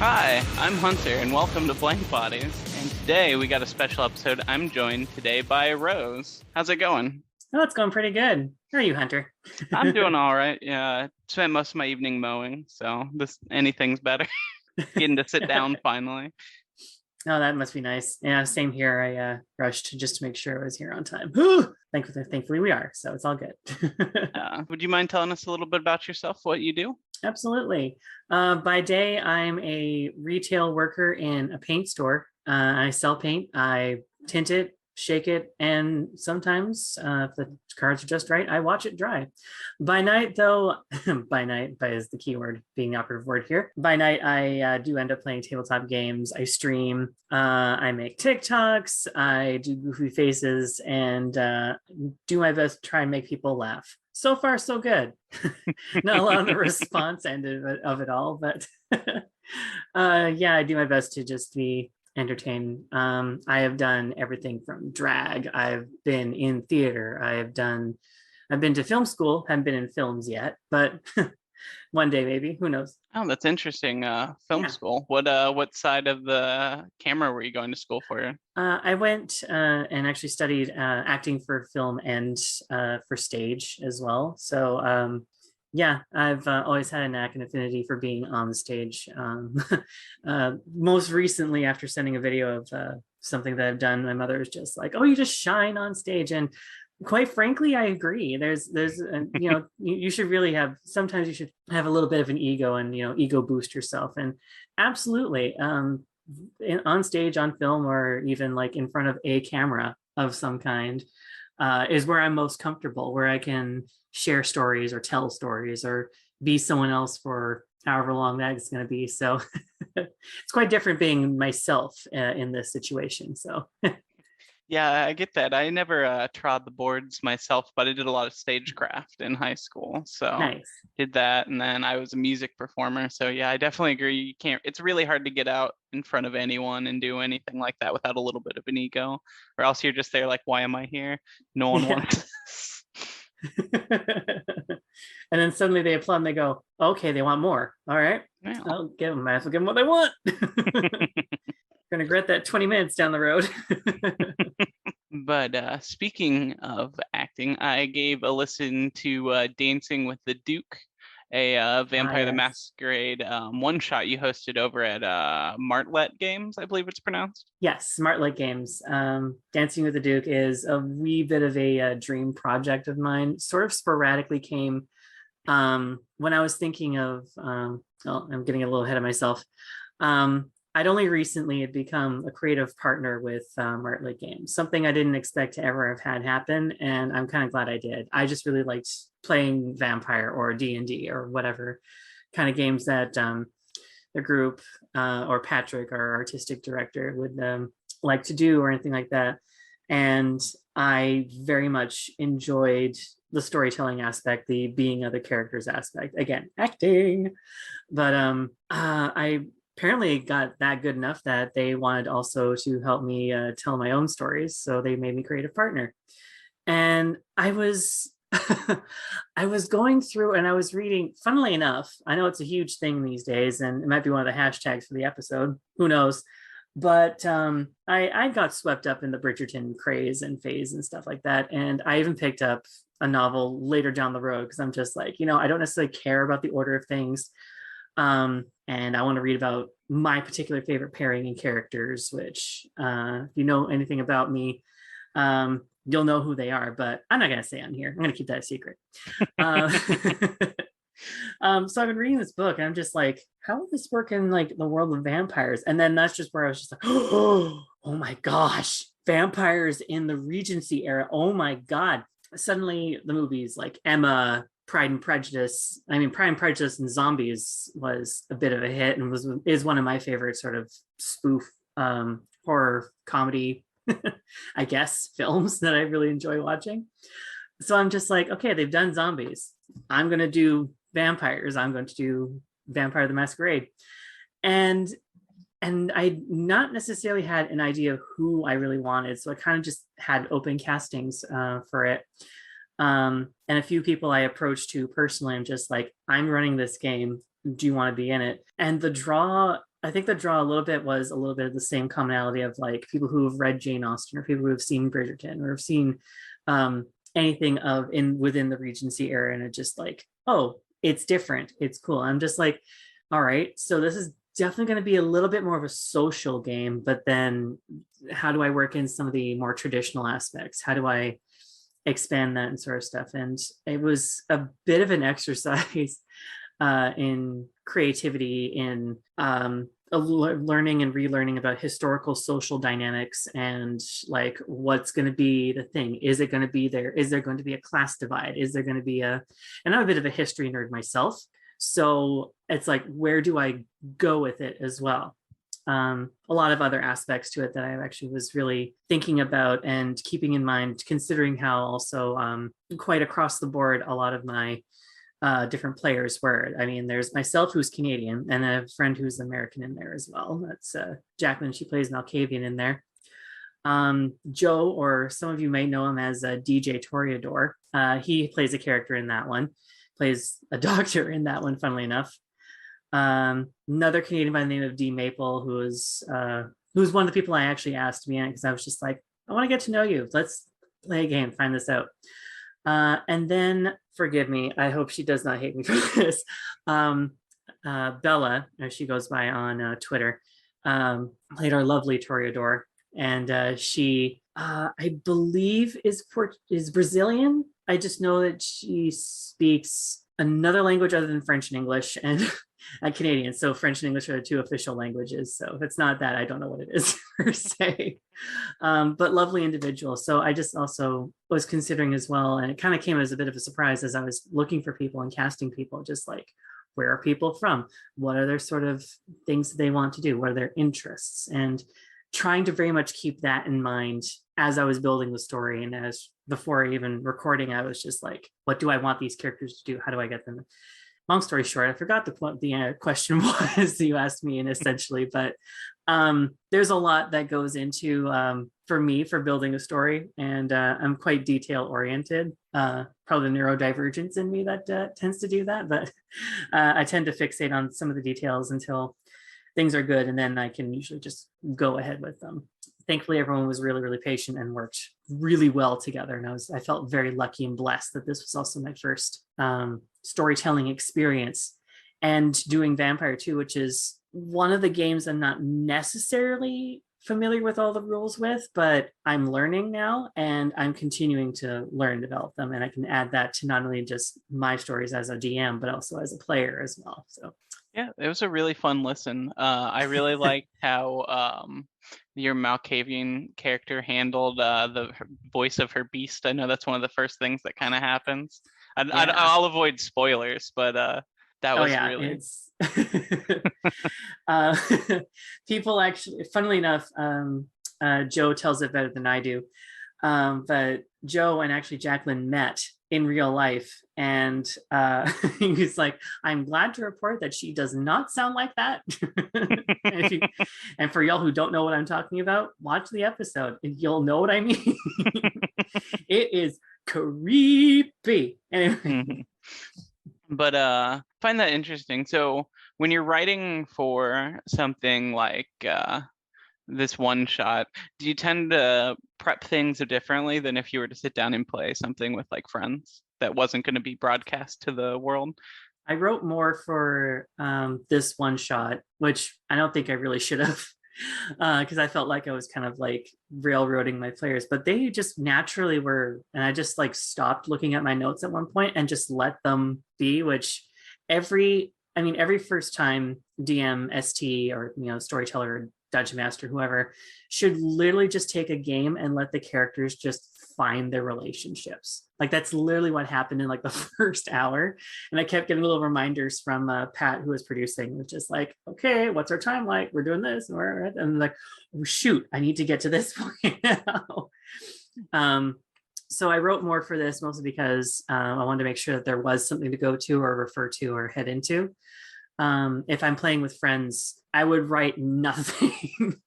Hi, I'm Hunter, and welcome to Blank Bodies. And today we got a special episode. I'm joined today by Rose. How's it going? Oh, it's going pretty good. How are you, Hunter? I'm doing all right. Yeah, spent most of my evening mowing, so anything's better. Getting to sit down finally. Oh, that must be nice. Yeah, same here. I rushed just to make sure I was here on time. Thankfully, we are, so it's all good. Would you mind telling us a little bit about yourself, what you do? Absolutely. By day, I'm a retail worker in a paint store. I sell paint. I tint it, shake it, and sometimes, if the cards are just right, I watch it dry. By night, though, by night is the key word, being the operative word here. By night, I do end up playing tabletop games. I stream. I make TikToks. I do goofy faces and do my best to try and make people laugh. So far, so good. Not a lot on the response end of it all, but yeah, I do my best to just be entertained. I have done everything from drag. I've been in theater. I've been to film school. Haven't been in films yet, but one day maybe. Who knows? Oh, that's interesting. Film school. What side of the camera were you going to school for? I went and actually studied acting for film and for stage as well. So yeah, I've always had a knack and affinity for being on the stage. Most recently, after sending a video of something that I've done, my mother was just like, "Oh, you just shine on stage," and quite frankly, I agree. You should really have. Sometimes you should have a little bit of an ego and ego boost yourself. And absolutely, on stage, on film, or even like in front of a camera of some kind, is where I'm most comfortable, where I can share stories or tell stories or be someone else for however long that is going to be. So it's quite different being myself in this situation. So Yeah, I get that. I never trod the boards myself, but I did a lot of stagecraft in high school. So nice. did that, and then I was a music performer. So yeah, I definitely agree. You can't. It's really hard to get out in front of anyone and do anything like that without a little bit of an ego, or else you're just there like, why am I here? No one wants. And then suddenly they applaud and they go, okay, they want more. All right, Yeah. I'll give them. I have to give them what they want. Gonna regret that 20 minutes down the road. But speaking of acting, I gave a listen to Dancing with the Duke, a Vampire the Yes. Masquerade one shot you hosted over at Martlet Games, I believe it's pronounced. Yes, Smart Light Games. Dancing with the Duke is a wee bit of a dream project of mine. Sort of sporadically came when I was thinking of. Well, I'm getting a little ahead of myself. I'd only recently had become a creative partner with Martlet Games, something I didn't expect to ever have had happen, and I'm kind of glad I did. I just really liked playing Vampire or D&D or whatever kind of games that the group or Patrick, our artistic director, would like to do or anything like that. And I very much enjoyed the storytelling aspect, the being of the characters aspect. Again, acting. But I apparently got that good enough that they wanted also to help me tell my own stories. So they made me creative partner. And I was I was going through and I was reading, funnily enough, I know it's a huge thing these days, and it might be one of the hashtags for the episode. Who knows? But I got swept up in the Bridgerton craze and phase and stuff like that. And I even picked up a novel later down the road because I'm just like, I don't necessarily care about the order of things. And I want to read about my particular favorite pairing and characters, which if you know anything about me, you'll know who they are, but I'm not going to say on here. I'm going to keep that a secret. So I've been reading this book and I'm just like, how would this work in like the world of vampires? And then that's just where I was just like, oh my gosh, vampires in the Regency era. Oh my God. Suddenly the movies like Emma, Pride and Prejudice. I mean, Pride and Prejudice and Zombies was a bit of a hit and is one of my favorite sort of spoof horror comedy, I guess, films that I really enjoy watching. So I'm just like, okay, they've done zombies. I'm going to do vampires. I'm going to do Vampire the Masquerade. And I not necessarily had an idea of who I really wanted. So I kind of just had open castings for it. And a few people I approached to personally, I'm just like, I'm running this game. Do you want to be in it? And the draw I think the draw a little bit was a little bit of the same commonality of like people who have read Jane Austen or people who have seen Bridgerton or have seen anything of in within the Regency era, and it's just like, oh, it's different, it's cool. I'm just like, all right, so this is definitely going to be a little bit more of a social game, but then how do I work in some of the more traditional aspects? How do I expand that and sort of stuff? And it was a bit of an exercise in creativity, in learning and relearning about historical social dynamics and like what's going to be the thing. Is it going to be there? Is there going to be a class divide? Is there going to be a, and I'm a bit of a history nerd myself. So it's like, where do I go with it as well? A lot of other aspects to it that I actually was really thinking about and keeping in mind, considering how also quite across the board, a lot of my different players were. I mean, there's myself who's Canadian and a friend who's American in there as well. That's Jacqueline. She plays Malkavian in there. Joe, or some of you may know him as DJ Toreador. He plays a character in that one, plays a doctor in that one, funnily enough. Another Canadian by the name of D Maple, who's one of the people I actually asked to be in it because I was just like, I want to get to know you. Let's play a game, find this out. And then, forgive me, I hope she does not hate me for this. Bella, as she goes by on Twitter, played our lovely Toreador, and she, I believe, is Brazilian. I just know that she speaks another language other than French and English, and Canadian. So French and English are the two official languages. So if it's not that, I don't know what it is per se. But lovely individual. So I just also was considering as well, and it kind of came as a bit of a surprise as I was looking for people and casting people, just like, where are people from? What are their sort of things that they want to do? What are their interests? And trying to very much keep that in mind as I was building the story. And as before even recording, I was just like, what do I want these characters to do? How do I get them? Long story short, I forgot the question was that you asked me, and essentially, but there's a lot that goes into, for me, for building a story, and I'm quite detail oriented. Probably the neurodivergence in me that tends to do that, but I tend to fixate on some of the details until things are good, and then I can usually just go ahead with them. Thankfully, everyone was really, really patient and worked really well together, and I felt very lucky and blessed that this was also my first storytelling experience, and doing Vampire 2, which is one of the games I'm not necessarily familiar with all the rules with, but I'm learning now, and I'm continuing to learn and develop them, and I can add that to not only just my stories as a DM, but also as a player as well. So yeah, it was a really fun listen. I really liked how your Malkavian character handled the voice of her beast. I know that's one of the first things that kind of happens. I'll avoid spoilers, but that was really. It's people actually, funnily enough, Joe tells it better than I do. But Joe and actually Jacqueline met in real life, and he's like, I'm glad to report that she does not sound like that. And for y'all who don't know what I'm talking about, watch the episode and you'll know what I mean. It is creepy. Anyway. But find that interesting. So when you're writing for something like this one shot, do you tend to prep things differently than if you were to sit down and play something with like friends that wasn't going to be broadcast to the world? I wrote more for this one shot, which I don't think I really should have, because I felt like I was kind of like railroading my players, but they just naturally were, and I just like stopped looking at my notes at one point and just let them be, which every first time DM, ST, or storyteller, dungeon master, whoever, should literally just take a game and let the characters just find their relationships. Like that's literally what happened in like the first hour. And I kept getting little reminders from Pat, who was producing, which is like, okay, what's our time like? We're doing this, and I'm like, oh, shoot, I need to get to this point now. So I wrote more for this mostly because I wanted to make sure that there was something to go to or refer to or head into. If I'm playing with friends, I would write nothing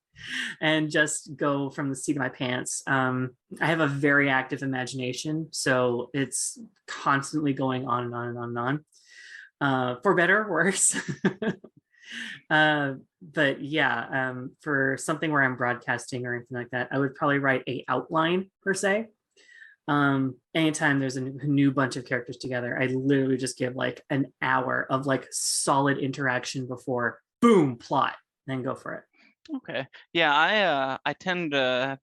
and just go from the seat of my pants. I have a very active imagination, so it's constantly going on and on and on and on, for better or worse. But yeah, for something where I'm broadcasting or anything like that, I would probably write a outline per se. Anytime there's a new bunch of characters together, I literally just give like an hour of like solid interaction before boom plot, then go for it. Okay. Yeah, I tend to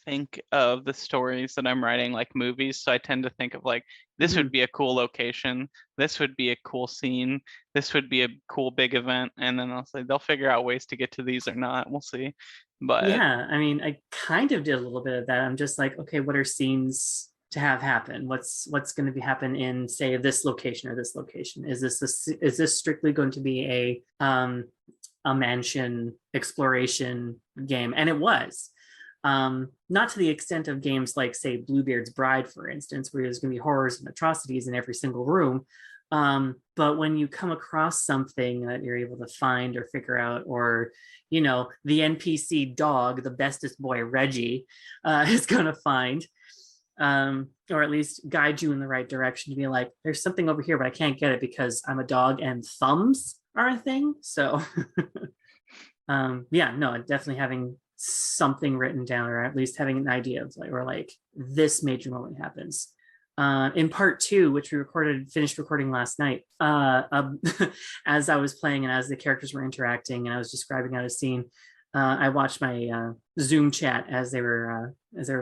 think of the stories that I'm writing like movies. So I tend to think of like, this would be a cool location, this would be a cool scene, this would be a cool big event, and then I'll say they'll figure out ways to get to these or not. We'll see. But Yeah, I mean, I kind of did a little bit of that. I'm just like, okay, what are scenes to have happen? What's going to be happen in, say, this location or this location? Is this strictly going to be a mansion exploration game? And it was. Not to the extent of games like, say, Bluebeard's Bride, for instance, where there's going to be horrors and atrocities in every single room. But when you come across something that you're able to find or figure out, or, you know, the NPC dog, the bestest boy, Reggie, is going to find, or at least guide you in the right direction to be like, there's something over here, but I can't get it because I'm a dog and thumbs are a thing. So, yeah, no, definitely having something written down, or at least having an idea of like, or like this major moment happens. In part 2, which we finished recording last night, as I was playing and as the characters were interacting and I was describing out a scene, I watched my Zoom chat as they were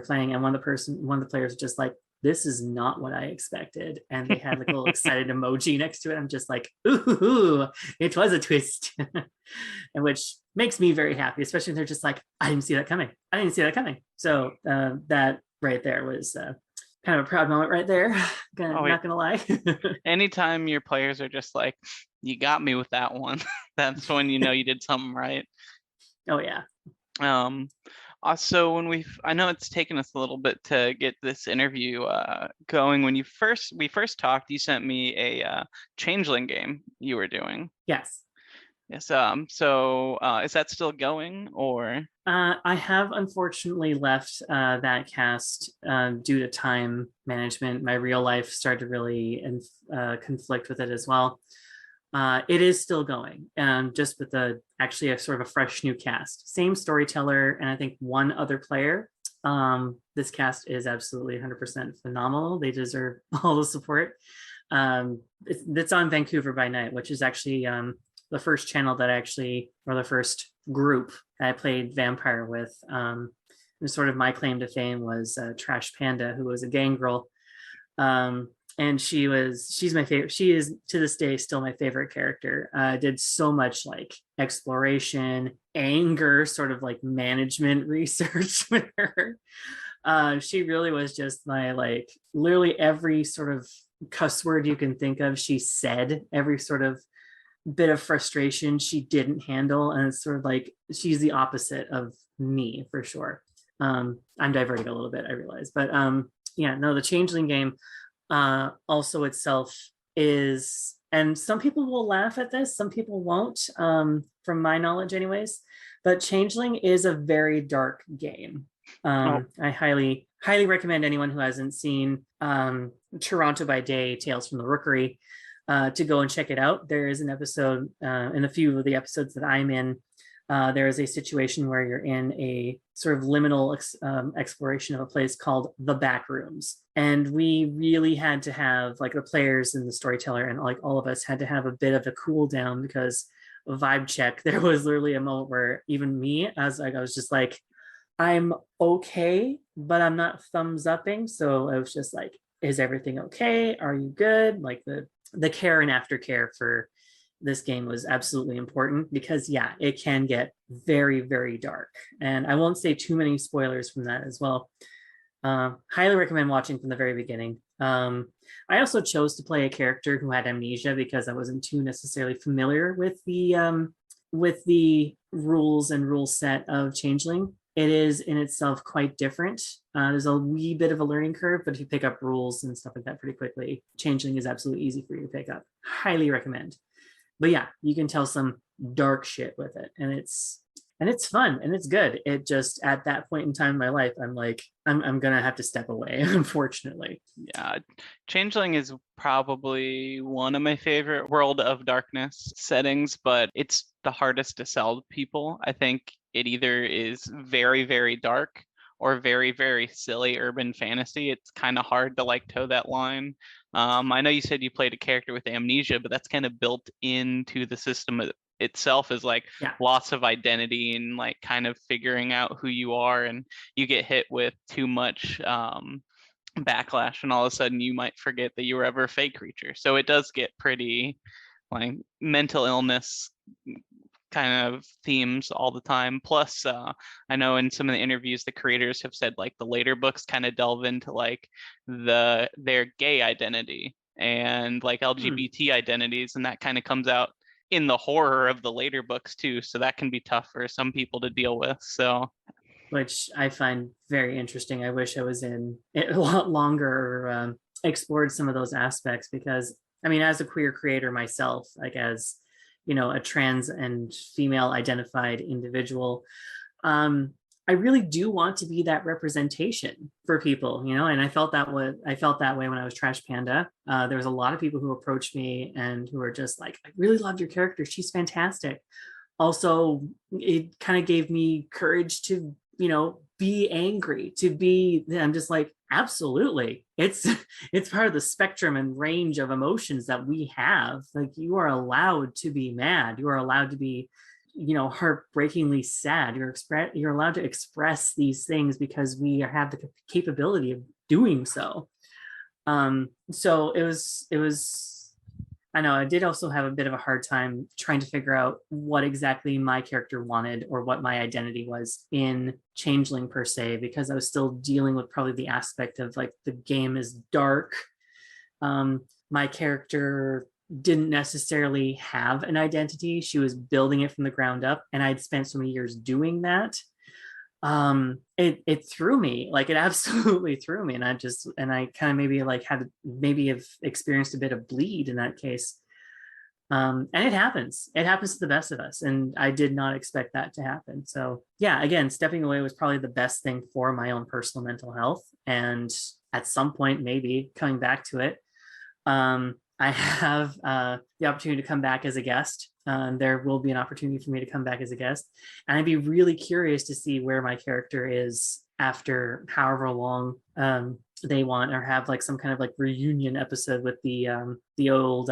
playing, and one of the players was just like, "This is not what I expected," and they had like a little excited emoji next to it. I'm just like, "Ooh, it was a twist," and which makes me very happy, especially when they're just like, "I didn't see that coming. I didn't see that coming." So that right there was kind of a proud moment right there. Not gonna lie. Anytime your players are just like, you got me with that one, that's when you know you did something right. Oh yeah. Also, I know it's taken us a little bit to get this interview going. When we first talked, you sent me a Changeling game you were doing. Yes. Yes. So is that still going, or? I have unfortunately left that cast due to time management. My real life started to really conflict with it as well. It is still going, just with actually a sort of a fresh new cast, same storyteller, and I think one other player. This cast is absolutely 100% phenomenal. They deserve all the support. It's on Vancouver by Night, which is actually the first channel that or the first group I played Vampire with. And sort of my claim to fame was Trash Panda, who was a gangrel. And she's my favorite. She is to this day still my favorite character. Did so much like exploration, anger, sort of like management research with her. She really was just my like literally every sort of cuss word you can think of. She said every sort of bit of frustration she didn't handle, and it's sort of like she's the opposite of me for sure. I'm diverting a little bit, I realize, but yeah, no, the Changeling game also itself is, and some people will laugh at this, some people won't, from my knowledge anyways, but Changeling is a very dark game. I highly recommend anyone who hasn't seen Toronto by Day, Tales from the Rookery, to go and check it out. There is an episode in a few of the episodes that I'm in. There is a situation where you're in a sort of liminal exploration of a place called the Back Rooms. And we really had to have, like, the players and the storyteller and like all of us had to have a bit of a cool down, because vibe check, there was literally a moment where even me, as like, I was just like, I'm okay, but I'm not thumbs upping. So I was just like, is everything okay? Are you good? Like the care and aftercare for this game was absolutely important, because yeah, it can get very, very dark. And I won't say too many spoilers from that as well. Highly recommend watching from the very beginning. I also chose to play a character who had amnesia because I wasn't too necessarily familiar with the rules and rule set of Changeling. It is in itself quite different. There's a wee bit of a learning curve, but if you pick up rules and stuff like that pretty quickly, Changeling is absolutely easy for you to pick up. Highly recommend. But yeah, you can tell some dark shit with it, and it's and it's fun and it's good. It just, at that point in time in my life, I'm like, I'm gonna have to step away, unfortunately. Yeah, Changeling is probably one of my favorite World of Darkness settings, but it's the hardest to sell to people. I think it either is very, very dark or very, very silly urban fantasy. It's kind of hard to like toe that line. I know you said you played a character with amnesia, but that's kind of built into the system itself, is like Yeah. lots of identity and like kind of figuring out who you are, and you get hit with too much backlash and all of a sudden you might forget that you were ever a fake creature. So it does get pretty like mental illness kind of themes all the time. Plus, I know in some of the interviews the creators have said like the later books kind of delve into like their gay identity and like LGBT identities, and that kind of comes out in the horror of the later books too. So that can be tough for some people to deal with. So which I find very interesting. I wish I was in it a lot longer, explored some of those aspects, because I mean, as a queer creator myself, like as a trans and female identified individual, I really do want to be that representation for people, and I felt that way when I was Trash Panda. There was a lot of people who approached me and who were just like, I really loved your character. She's fantastic. Also, it kind of gave me courage to be angry, I'm just like, absolutely, it's part of the spectrum and range of emotions that we have. Like, you are allowed to be mad, you are allowed to be heartbreakingly sad, you're allowed to express these things because we have the capability of doing so. So it was I know I did also have a bit of a hard time trying to figure out what exactly my character wanted or what my identity was in Changeling per se, because I was still dealing with probably the aspect of like, the game is dark. My character didn't necessarily have an identity. She was building it from the ground up, and I'd spent so many years doing that. It threw me, like it absolutely threw me, and I kind of maybe like had maybe have experienced a bit of bleed in that case. And it happens to the best of us, and I did not expect that to happen. So yeah, again, stepping away was probably the best thing for my own personal mental health, and at some point maybe coming back to it. I have the opportunity to come back as a guest. There will be an opportunity for me to come back as a guest, and I'd be really curious to see where my character is after however long they want, or have like some kind of like reunion episode with the old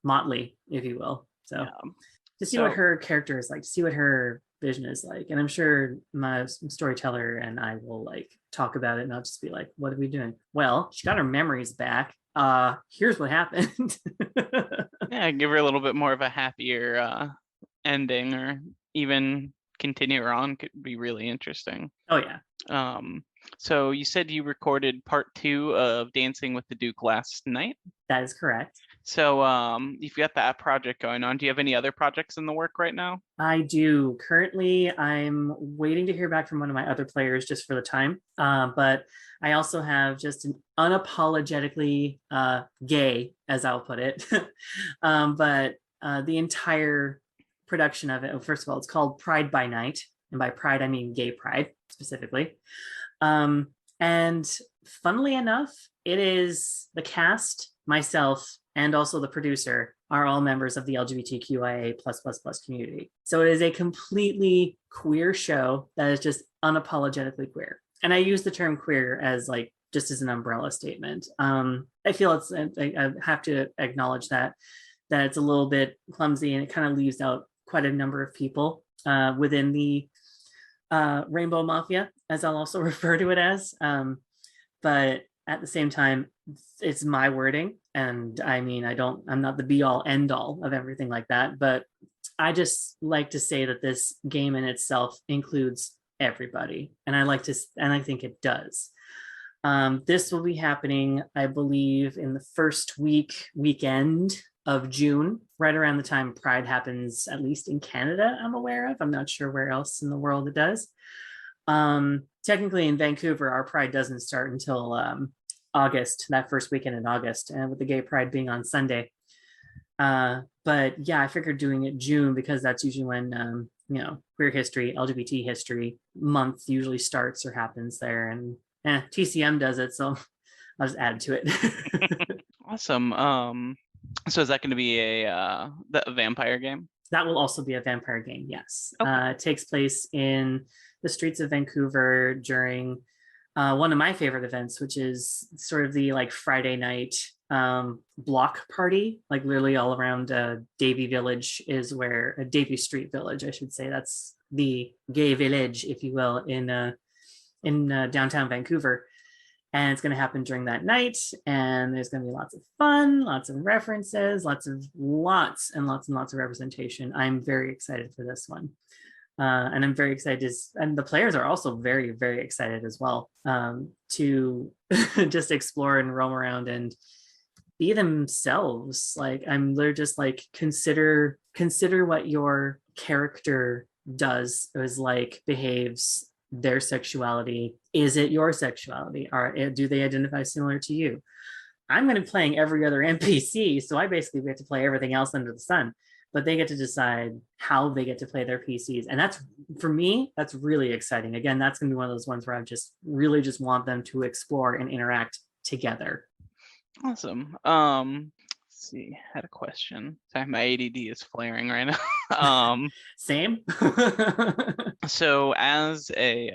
Motley, if you will. So yeah. To see what her character is like, to see what her vision is like, and I'm sure my storyteller and I will like talk about it, and I'll just be like, what are we doing? Well, she got her memories back. Here's what happened. Yeah, give her a little bit more of a happier ending, or even continue her on could be really interesting. Oh yeah. So you said you recorded part 2 of Dancing with the Duke last night. That is correct. So you've got that project going on. Do you have any other projects in the work right now? I do. Currently, I'm waiting to hear back from one of my other players just for the time. But I also have just an unapologetically gay, as I'll put it. But the entire production of it, first of all, it's called Pride by Night. And by pride, I mean gay pride specifically. And funnily enough, it is the cast, myself, and also the producer are all members of the LGBTQIA plus community. So it is a completely queer show that is just unapologetically queer. And I use the term queer as like just as an umbrella statement. I feel I have to acknowledge that it's a little bit clumsy, and it kind of leaves out quite a number of people within the Rainbow Mafia, as I'll also refer to it as. But at the same time, it's my wording, and I mean, I'm not the be all end all of everything like that, but I just like to say that this game in itself includes everybody, and I think it does. This will be happening, I believe, in the first weekend of June, right around the time Pride happens, at least in Canada, I'm aware of. I'm not sure where else in the world it does. Technically in Vancouver, our Pride doesn't start until August, that first weekend in August, and with the Gay Pride being on Sunday. But yeah, I figured doing it June because that's usually when queer history, LGBT history month usually starts or happens there, and TCM does it, so I'll just add to it. Awesome. So is that going to be a vampire game? That will also be a vampire game, yes. Okay. It takes place in the streets of Vancouver during one of my favorite events, which is sort of the like Friday night block party, like literally all around Davie Village is where Davie Street Village, I should say. That's the gay village, if you will, in downtown Vancouver. And it's going to happen during that night, and there's going to be lots of fun, lots of references, lots and lots of representation. I'm very excited for this one. And I'm very excited, and the players are also very, very excited as well, to just explore and roam around and be themselves. Like, I'm literally just like, consider what your character does, is like, behaves, their sexuality. Is it your sexuality? Do they identify similar to you? I'm going to be playing every other NPC, so I basically get to play everything else under the sun, but they get to decide how they get to play their PCs. And that's, for me, that's really exciting. Again, that's going to be one of those ones where I just really just want them to explore and interact together. Awesome. Let's see, I had a question. Sorry, my ADD is flaring right now. Same. So as a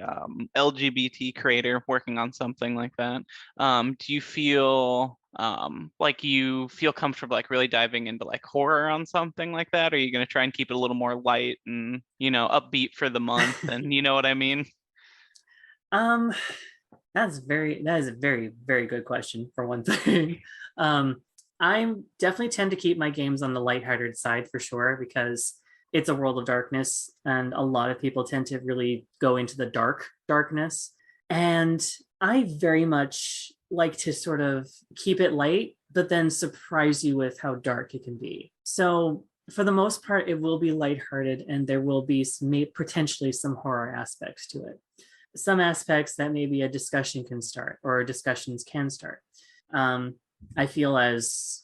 LGBT creator working on something like that, do you feel like you feel comfortable like really diving into like horror on something like that? Or are you going to try and keep it a little more light and, upbeat for the month? And you know what I mean? That is a very, very good question, for one thing. I definitely tend to keep my games on the lighthearted side for sure, because it's a world of darkness, and a lot of people tend to really go into the darkness. And I very much like to sort of keep it light, but then surprise you with how dark it can be. So for the most part, it will be lighthearted, and there will be potentially some horror aspects to it. Some aspects that maybe a discussion can start, or discussions can start. I feel as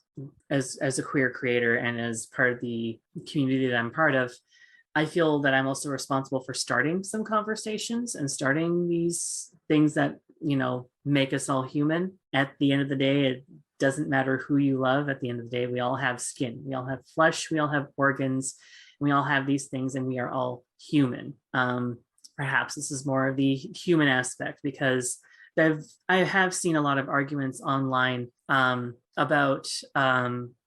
a queer creator and as part of the community that I'm part of, I feel that I'm also responsible for starting some conversations and starting these things that, make us all human. At the end of the day, it doesn't matter who you love. At the end of the day, we all have skin, we all have flesh, we all have organs, we all have these things, and we are all human. Perhaps this is more of the human aspect, because I have seen a lot of arguments online about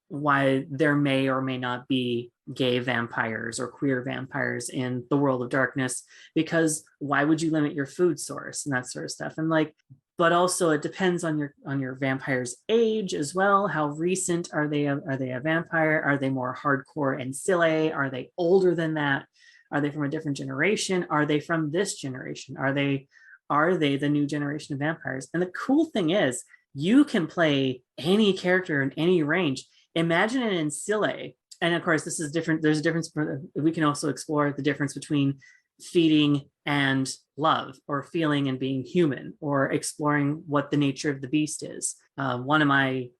why there may or may not be gay vampires or queer vampires in the world of darkness, because why would you limit your food source and that sort of stuff? And like, but also it depends on your vampire's age as well. How recent are they? Are they a vampire? Are they more hardcore and silly? Are they older than that? Are they from a different generation? Are they from this generation? Are they the new generation of vampires? And the cool thing is, you can play any character in any range. Imagine it in Sile. And of course, this is different. There's a difference. We can also explore the difference between feeding and love, or feeling and being human, or exploring what the nature of the beast is. One of my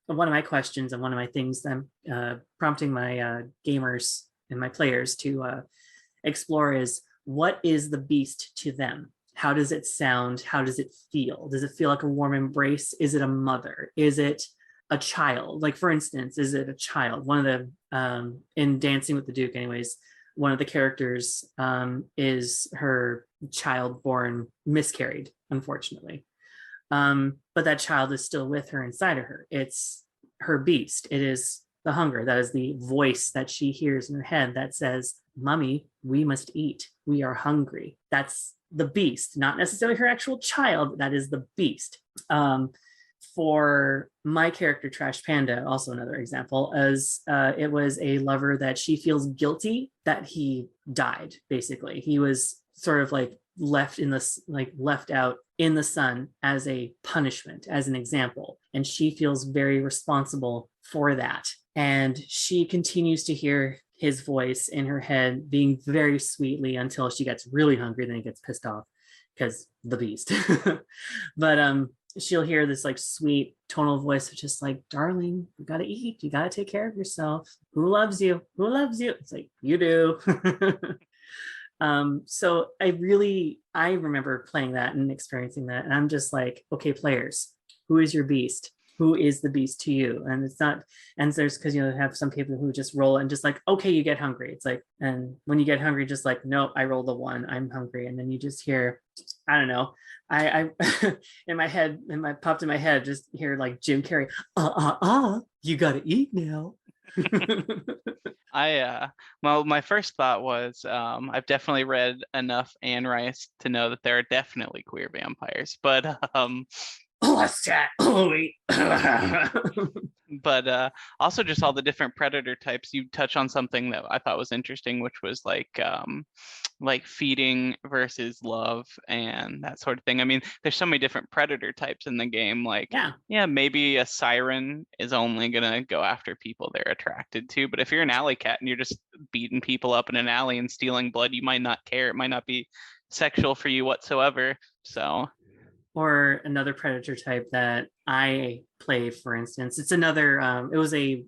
questions, and one of my things that I'm prompting my gamers and my players to explore is, what is the beast to them? How does it sound? How does it feel? Does it feel like a warm embrace? Is it a mother? Is it a child? Like, for instance, is it a child? One of the, in Dancing with the Duke anyways, one of the characters is her child born miscarried, unfortunately. But that child is still with her, inside of her. It's her beast. It is the hunger. That is the voice that she hears in her head that says, "Mommy, we must eat. We are hungry." That's the beast, not necessarily her actual child. That is the beast. For my character, Trash Panda, also another example, as it was a lover that she feels guilty that he died. Basically, he was sort of like left out in the sun as a punishment, as an example, and she feels very responsible for that. And she continues to hear his voice in her head, being very sweetly, until she gets really hungry. Then he gets pissed off because the beast. But she'll hear this like sweet tonal voice of just like, "Darling, you gotta eat, you gotta take care of yourself. Who loves you? Who loves you?" It's like, "You do." So I remember playing that and experiencing that, and I'm just like, okay, players, who is your beast? Who is the beast to you? And it's not, and there's because have some people who just roll and just like, okay, you get hungry. It's like, and when you get hungry, just like, no, I rolled a 1, I'm hungry, and then you just hear, I don't know, I in my head, popped in my head, just hear like Jim Carrey, you gotta eat now. Well, my first thought was I've definitely read enough Anne Rice to know that there are definitely queer vampires, but What's that? Oh wait. but also just all the different predator types. You touch on something that I thought was interesting, which was like feeding versus love and that sort of thing. I mean, there's so many different predator types in the game. Like, yeah, maybe a siren is only gonna go after people they're attracted to, but if you're an alley cat and you're just beating people up in an alley and stealing blood, you might not care. It might not be sexual for you whatsoever. So, or another predator type that I play, for instance, it's another. It was a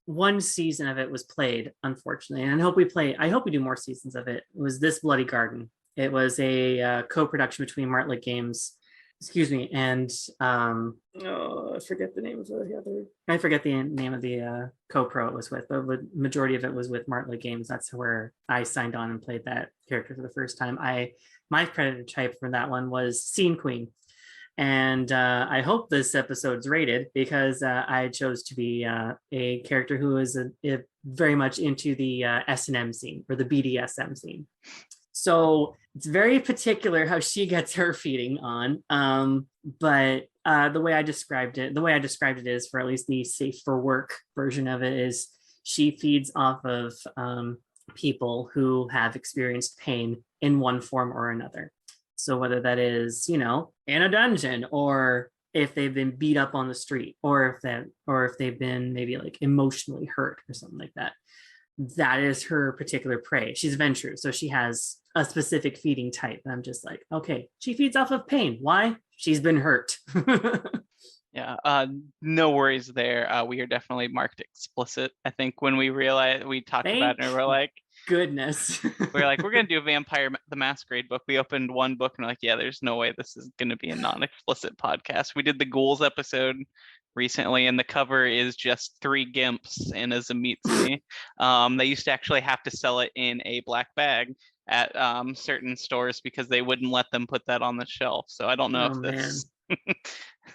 one season of it was played, unfortunately, and I hope we do more seasons of it. It was This Bloody Garden. It was a co-production between Martlet Games, and I forget the name of the other. I forget the name of the co-pro it was with, but the majority of it was with Martlet Games. That's where I signed on and played that character for the first time. My predator type for that one was Scene Queen. And I hope this episode's rated because I chose to be a character who is very much into the S&M scene or the BDSM scene. So it's very particular how she gets her feeding on. But the way I described it is, for at least the safe for work version of it, is she feeds off of people who have experienced pain in one form or another. So whether that is, in a dungeon, or if they've been beat up on the street, or if they've been maybe like emotionally hurt or something like that, that is her particular prey. She's Ventrue, so she has a specific feeding type. And I'm just like, okay, she feeds off of pain. Why? She's been hurt. Yeah, no worries there. We are definitely marked explicit. I think when we realized, we talked about it and we're like, goodness. we're like, we're gonna do a Vampire the Masquerade book. We opened one book and we're like, yeah, there's no way this is gonna be a non-explicit podcast. We did the ghouls episode recently, and the cover is just 3 gimps in a Zamitsu. They used to actually have to sell it in a black bag at certain stores because they wouldn't let them put that on the shelf. So I don't know if this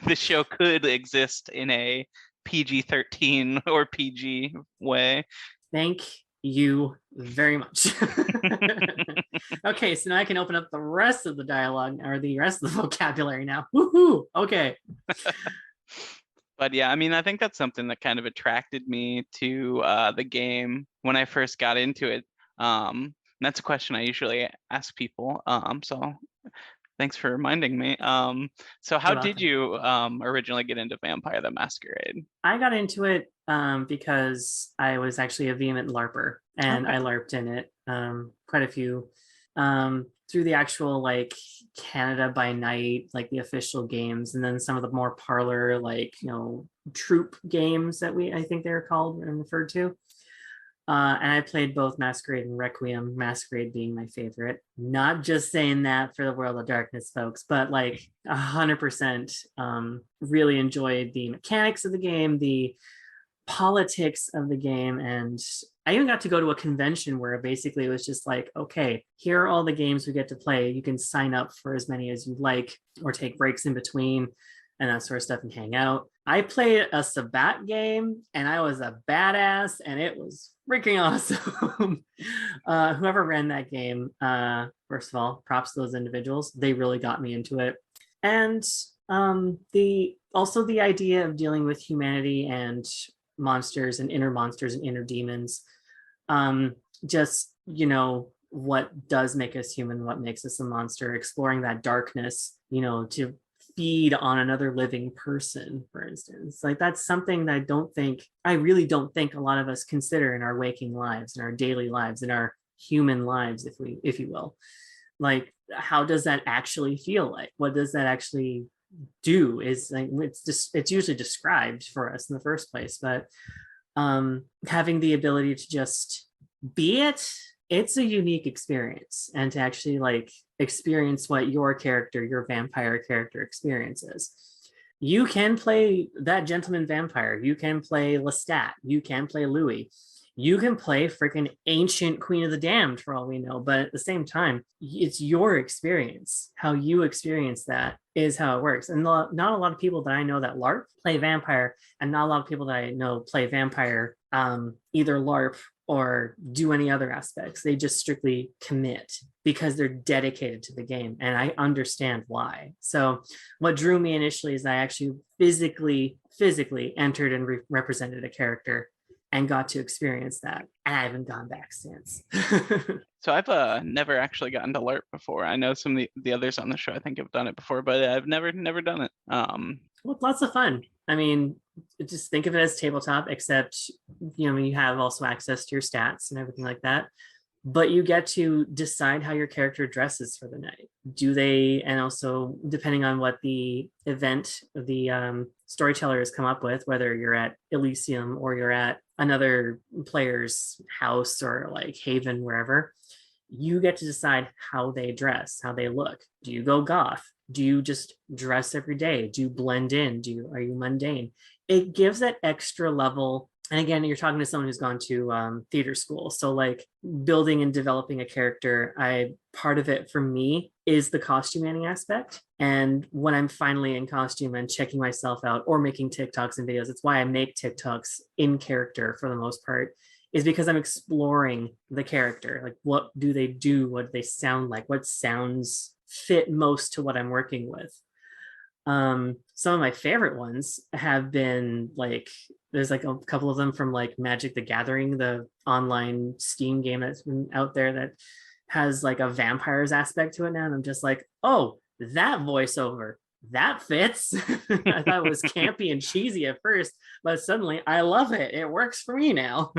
this show could exist in a PG-13 or PG way. Thank you very much. Okay, so now I can open up the rest of the dialogue or the rest of the vocabulary now. Woohoo! Okay. But yeah, I mean, I think that's something that kind of attracted me to the game when I first got into it. And that's a question I usually ask people. So thanks for reminding me. So how did you originally get into Vampire the Masquerade? I got into it because I was actually a vehement LARPer, and I LARPed in it quite a few through the actual like Canada by Night, like the official games, and then some of the more parlor troop games that I think they're called and referred to. And I played both Masquerade and Requiem, Masquerade being my favorite. Not just saying that for the World of Darkness folks, but like 100% really enjoyed the mechanics of the game, the politics of the game. And I even got to go to a convention where basically it was just like, okay, here are all the games we get to play. You can sign up for as many as you like or take breaks in between and that sort of stuff and hang out. I played a Sabbat game and I was a badass and it was freaking awesome. Whoever ran that game, first of all, props to those individuals. They really got me into it. And the idea of dealing with humanity and monsters and inner demons, just what does make us human, what makes us a monster, exploring that darkness, to feed on another living person, for instance. Like that's something that I really don't think a lot of us consider in our waking lives, in our daily lives, in our human lives, if you will. Like, how does that actually feel like? What does that actually do? Is like it's usually described for us in the first place, but having the ability to just be it it's a unique experience, and to actually like experience what your character, your vampire character experiences. You can play that gentleman vampire, you can play Lestat, you can play Louis, you can play freaking ancient Queen of the Damned for all we know, but at the same time, it's your experience. How you experience that is how it works. And not a lot of people that I know that LARP play vampire, and not a lot of people that I know play vampire either LARP or do any other aspects. They just strictly commit because they're dedicated to the game. And I understand why. So what drew me initially is I actually physically entered and represented a character and got to experience that. And I haven't gone back since. So I've never actually gotten to LARP before. I know some of the others on the show I think have done it before, but I've never done it. Well, it's lots of fun. I mean, just think of it as tabletop, except you have also access to your stats and everything like that. But you get to decide how your character dresses for the night. Do they, and also depending on what the event the storyteller has come up with, whether you're at Elysium or you're at another player's house or like Haven, wherever, you get to decide how they dress, how they look. Do you go goth? Do you just dress every day? Do you blend in? Are you mundane? It gives that extra level. And again, you're talking to someone who's gone to theater school. So like building and developing a character, part of it for me is the costuming aspect. And when I'm finally in costume and checking myself out or making TikToks and videos, it's why I make TikToks in character for the most part, is because I'm exploring the character. Like, what do they do? What do they sound like? What sounds fit most to what I'm working with? Some of my favorite ones have been like, there's like a couple of them from like Magic the Gathering, the online Steam game that's been out there that has like a vampires aspect to it now. And I'm just like, oh, that voiceover, that fits. I thought it was campy and cheesy at first, but suddenly I love it. It works for me now.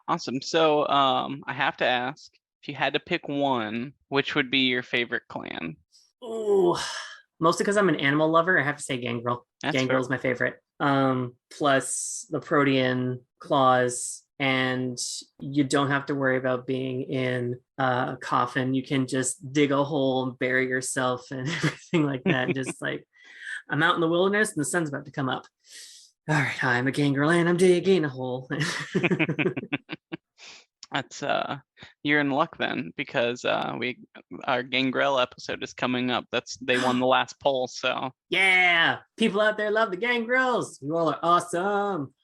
Awesome. So I have to ask, if you had to pick one, which would be your favorite clan? Oh, mostly because I'm an animal lover, I have to say Gangrel. Gangrel is my favorite. Plus the Protean claws, and you don't have to worry about being in a coffin. You can just dig a hole and bury yourself and everything like that. Just like, I'm out in the wilderness and the sun's about to come up. All right, I'm a Gangrel and I'm digging a hole. That's you're in luck then, because our Gangrel episode is coming up. They won the last poll, so yeah, people out there love the Gangrels. You all are awesome.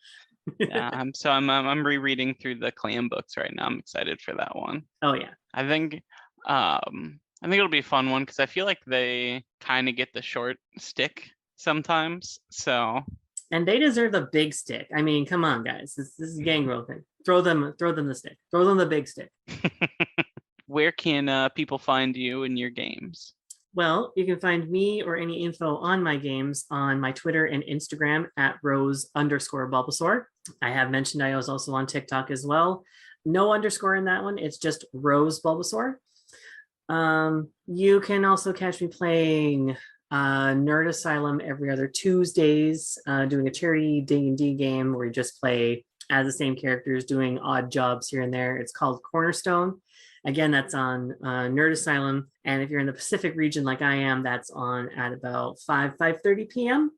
Yeah, I'm rereading through the clan books right now. I'm excited for that one. Oh yeah, I think it'll be a fun one because I feel like they kind of get the short stick sometimes. So, and they deserve the big stick. I mean, come on, guys. This is Gangrel thing. Throw them the stick. Throw them the big stick. Where can people find you in your games? Well, you can find me or any info on my games on my Twitter and Instagram at Rose_Bulbasaur. I have mentioned I was also on TikTok as well. No underscore in that one. It's just Rose Bulbasaur. You can also catch me playing Nerd Asylum every other Tuesdays, doing a charity D&D game where you just play as the same characters doing odd jobs here and there. It's called Cornerstone. Again, that's on Nerd Asylum. And if you're in the Pacific region like I am, that's on at about 5:30 p.m.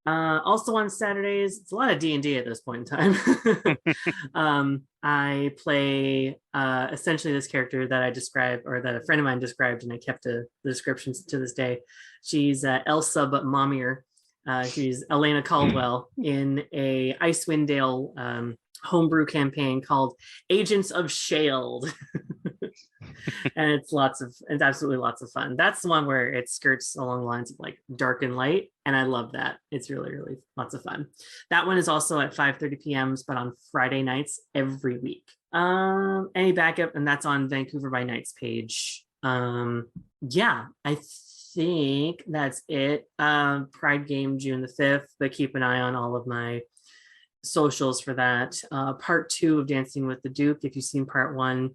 Also on Saturdays, it's a lot of D&D at this point in time. I play essentially this character that I described, or that a friend of mine described, and I kept the descriptions to this day. She's Elsa, but mommier. She's Elena Caldwell in a Icewind Dale homebrew campaign called Agents of Shield. And it's absolutely lots of fun. That's the one where it skirts along the lines of like dark and light, and I love that. It's really, really lots of fun. That one is also at 5:30 p.m. but on Friday nights every week. Any backup, and that's on Vancouver by Night's page. Yeah, I think that's it. Pride game June the 5th, but keep an eye on all of my socials for that. Part 2 of Dancing with the Duke, if you've seen part 1,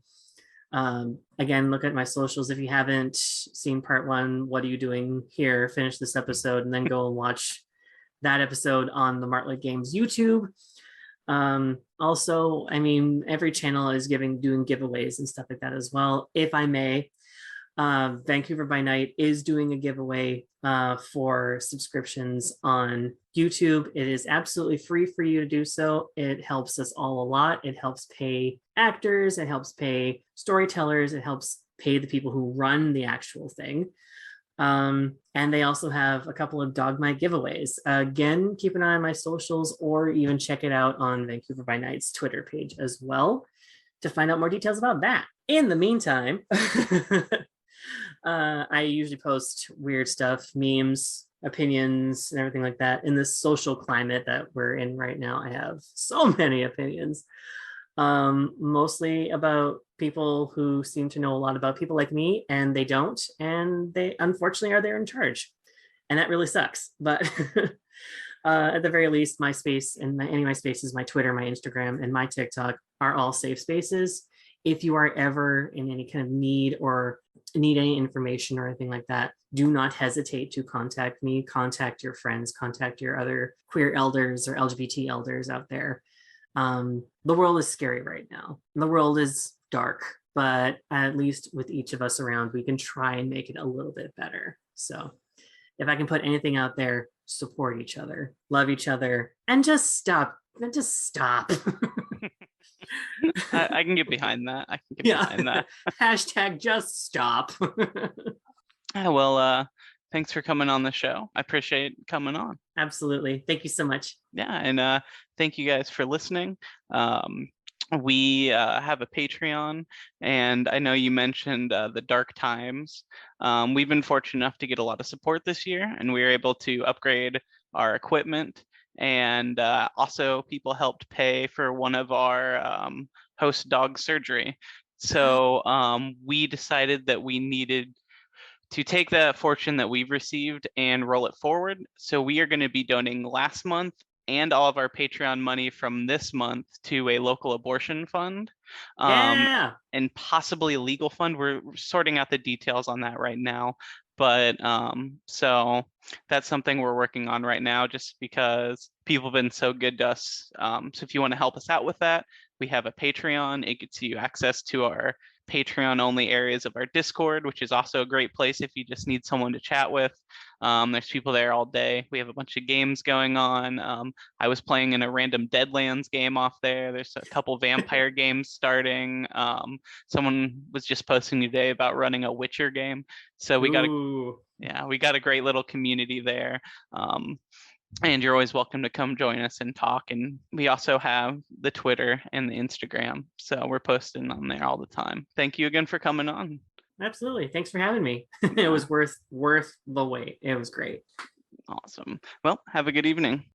again, look at my socials. If you haven't seen part 1, what are you doing here? Finish this episode and then go and watch that episode on the Martlet Games YouTube. Also, I mean, every channel is doing giveaways and stuff like that as well. If I may, Vancouver by Night is doing a giveaway for subscriptions on YouTube. It is absolutely free for you to do so. It helps us all a lot. It helps pay actors, it helps pay storytellers, it helps pay the people who run the actual thing. And they also have a couple of Dogmite giveaways. Again, keep an eye on my socials or even check it out on Vancouver by Night's Twitter page as well to find out more details about that. In the meantime, I usually post weird stuff, memes, opinions, and everything like that. In this social climate that we're in right now, I have so many opinions, mostly about people who seem to know a lot about people like me, and they don't, and they unfortunately are there in charge, and that really sucks. But at the very least, my space and any of my spaces, my Twitter, my Instagram, and my TikTok are all safe spaces. If you are ever in any kind of need or need any information or anything like that, do not hesitate to contact me, contact your friends, contact your other queer elders or LGBT elders out there. The world is scary right now. The world is dark, but at least with each of us around, we can try and make it a little bit better. So if I can put anything out there, support each other, love each other, and just stop. And just stop. I can get behind that. I can get behind that. Hashtag just stop. Well, thanks for coming on the show. I appreciate coming on. Absolutely. Thank you so much. Yeah, and thank you guys for listening. We have a Patreon, and I know you mentioned the dark times. We've been fortunate enough to get a lot of support this year, and we were able to upgrade our equipment. And also people helped pay for one of our host dog surgery. So we decided that we needed to take that fortune that we've received and roll it forward. So we are going to be donating last month and all of our Patreon money from this month to a local abortion fund, and possibly a legal fund. We're sorting out the details on that right now. But so that's something we're working on right now, just because people have been so good to us. So if you want to help us out with that, we have a Patreon. It gets you access to our Patreon only areas of our Discord, which is also a great place if you just need someone to chat with. There's people there all day. We have a bunch of games going on. I was playing in a random Deadlands game off there. There's a couple vampire games starting. Someone was just posting today about running a Witcher game. So we got a great little community there. And you're always welcome to come join us and talk. And we also have the Twitter and the Instagram. So we're posting on there all the time. Thank you again for coming on. Absolutely. Thanks for having me. It was worth the wait. It was great. Awesome. Well, have a good evening.